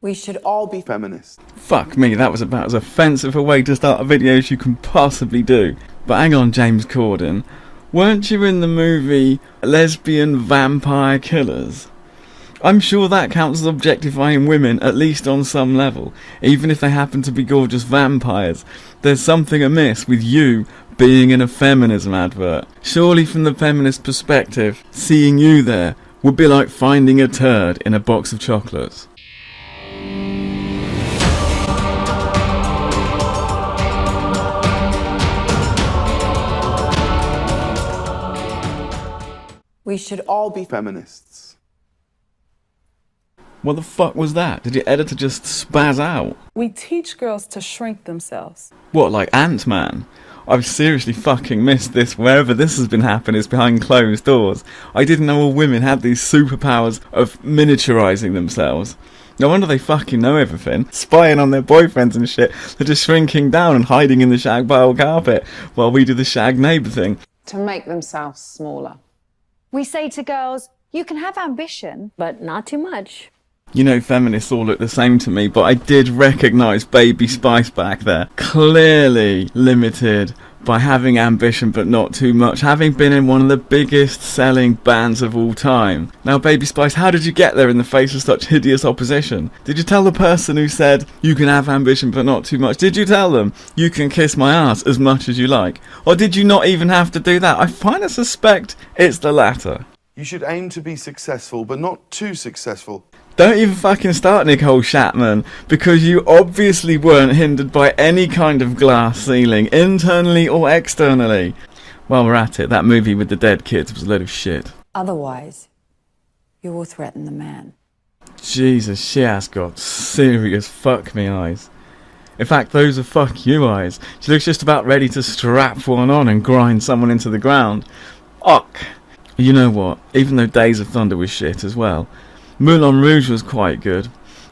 We should all be feminists. Fuck me, that was about as offensive a way to start a video as you can possibly do. But hang on, James Corden. Weren't you in the movie Lesbian Vampire Killers? I'm sure that counts as objectifying women, at least on some level. Even if they happen to be gorgeous vampires. There's something amiss with you being in a feminism advert. Surely from the feminist perspective, seeing you there would be like finding a turd in a box of chocolates. We should all be feminists. What the fuck was that? Did your editor just spaz out? We teach girls to shrink themselves. What, like Ant-Man? I've seriously fucking missed this. Wherever this has been happening is behind closed doors. I didn't know all women had these superpowers of miniaturising themselves. No wonder they fucking know everything. Spying on their boyfriends and shit. They're just shrinking down and hiding in the shag pile carpet while we do the shag neighbour thing. To make themselves smaller. We say to girls, you can have ambition, but not too much. You know, feminists all look the same to me, but I did recognise Baby Spice back there. Clearly limited by having ambition but not too much, having been in one of the biggest selling bands of all time. Now, Baby Spice, how did you get there in the face of such hideous opposition? Did you tell the person who said, you can have ambition but not too much, did you tell them, you can kiss my ass as much as you like? Or did you not even have to do that? I kind of suspect it's the latter. You should aim to be successful, but not too successful. Don't even fucking start, Nicole Kidman, because you obviously weren't hindered by any kind of glass ceiling, internally or externally. While we're at it, that movie with the dead kids was a load of shit. Otherwise, you will threaten the man. Jesus, she has got serious fuck me eyes. In fact, those are fuck you eyes. She looks just about ready to strap one on and grind someone into the ground. Ock. You know what? Even though Days of Thunder was shit as well, Moulin Rouge was quite good.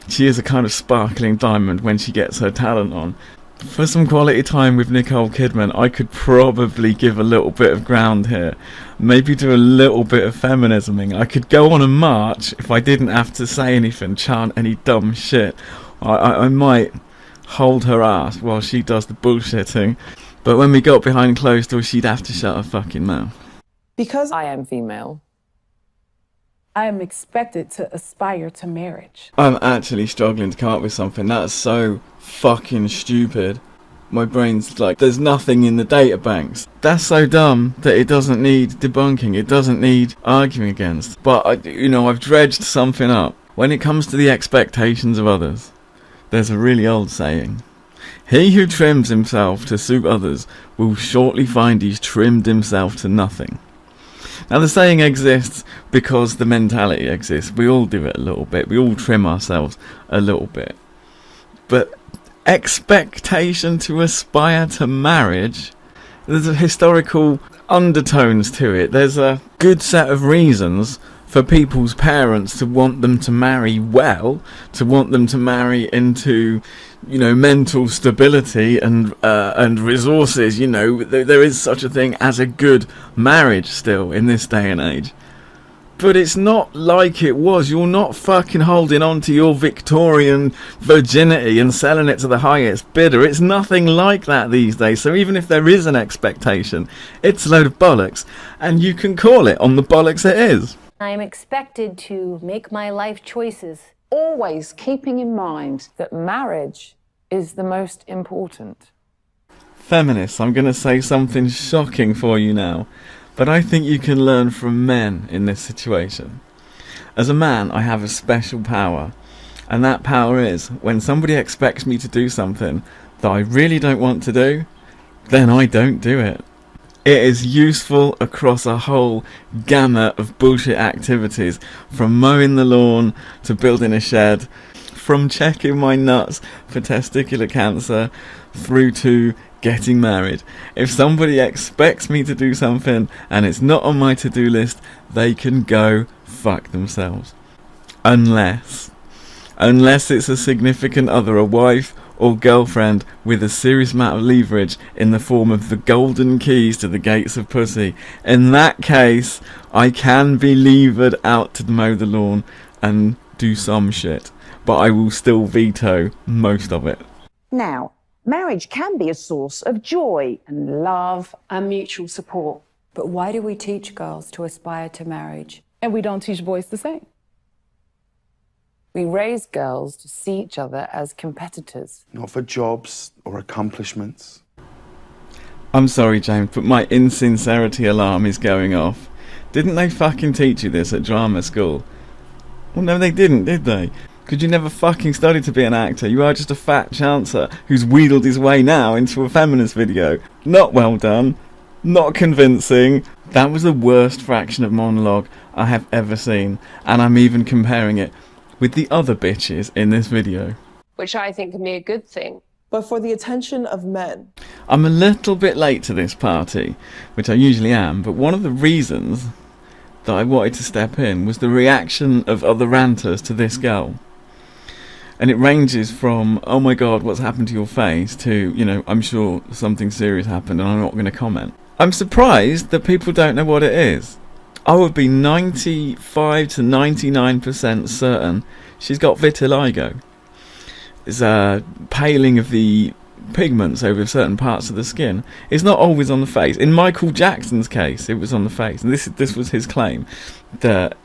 She is a kind of sparkling diamond when she gets her talent on. For some quality time with Nicole Kidman, I could probably give a little bit of ground here. Maybe do a little bit of feminisming. I could go on a march if I didn't have to say anything, chant any dumb shit. I might hold her ass while she does the bullshitting. But when we got behind closed doors, she'd have to shut her fucking mouth. Because I am female, I am expected to aspire to marriage. I'm actually struggling to come up with something that's so fucking stupid. My brain's like, there's nothing in the databanks. That's so dumb that it doesn't need debunking. It doesn't need arguing against. But, I've dredged something up. When it comes to the expectations of others, there's a really old saying. He who trims himself to suit others will shortly find he's trimmed himself to nothing. Now, the saying exists because the mentality exists. We all do it a little bit. We all trim ourselves a little bit. But expectation to aspire to marriage, there's a historical undertones to it. There's a good set of reasons for people's parents to want them to marry well, to want them to marry into, mental stability and resources. There is such a thing as a good marriage still in this day and age. But it's not like it was. You're not fucking holding on to your Victorian virginity and selling it to the highest bidder. It's nothing like that these days. So even if there is an expectation, it's a load of bollocks. And you can call it on the bollocks it is. I am expected to make my life choices. always keeping in mind that marriage is the most important. Feminists, I'm going to say something shocking for you now, but I think you can learn from men in this situation. As a man, I have a special power, and that power is when somebody expects me to do something that I really don't want to do, then I don't do it. It is useful across a whole gamut of bullshit activities, from mowing the lawn to building a shed, from checking my nuts for testicular cancer through to getting married. If somebody expects me to do something and it's not on my to-do list, they can go fuck themselves. Unless it's a significant other, a wife or girlfriend with a serious amount of leverage in the form of the golden keys to the gates of pussy. In that case, I can be levered out to mow the lawn and do some shit, but I will still veto most of it. Now, marriage can be a source of joy And love and mutual support. But why do we teach girls to aspire to marriage? And we don't teach boys the same. We raise girls to see each other as competitors. Not for jobs or accomplishments. I'm sorry, James, but my insincerity alarm is going off. Didn't they fucking teach you this at drama school? Well, no, they didn't, did they? Because you never fucking studied to be an actor. You are just a fat chancer who's wheedled his way now into a feminist video. Not well done. Not convincing. That was the worst fraction of monologue I have ever seen. And I'm even comparing it with the other bitches in this video. Which I think can be a good thing. But for the attention of men. I'm a little bit late to this party, which I usually am, but one of the reasons that I wanted to step in was the reaction of other ranters to this girl. And it ranges from, oh my god, what's happened to your face, to, you know, I'm sure something serious happened and I'm not going to comment. I'm surprised that people don't know what it is. I would be 95 to 99% certain she's got vitiligo. It's a paling of the pigments over certain parts of the skin. It's not always on the face. In Michael Jackson's case, it was on the face. And this was his claim, that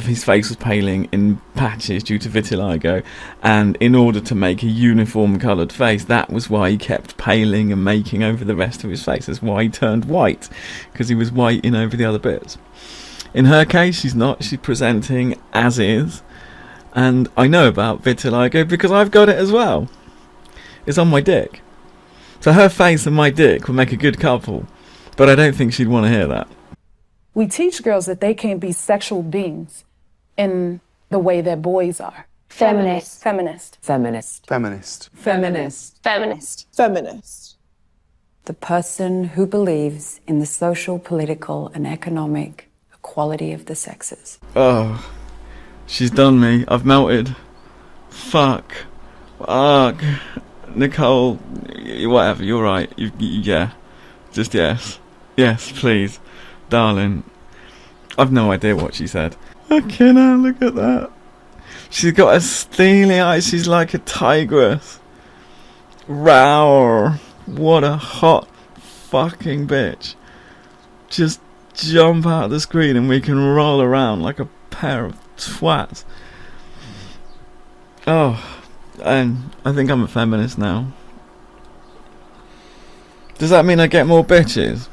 his face was paling in patches due to vitiligo. And in order to make a uniform coloured face, that was why he kept paling and making over the rest of his face. That's why he turned white, because he was whiting over the other bits. In her case, she's not. She's presenting as is. And I know about vitiligo because I've got it as well. It's on my dick. So her face and my dick would make a good couple. But I don't think she'd want to hear that. We teach girls that they can't be sexual beings in the way that boys are. Feminist. Feminist. Feminist. Feminist. Feminist. Feminist. Feminist. The person who believes in the social, political, and economic equality of the sexes. Oh, she's done me. I've melted. Fuck. Nicole, whatever, you're right. Yeah. Just yes. Yes, please. Darling. I've no idea what she said. Okay, now look at that. She's got a steely eye. She's like a tigress. Rawr. What a hot fucking bitch. Just jump out of the screen and we can roll around like a pair of twats. Oh, and I think I'm a feminist now. Does that mean I get more bitches?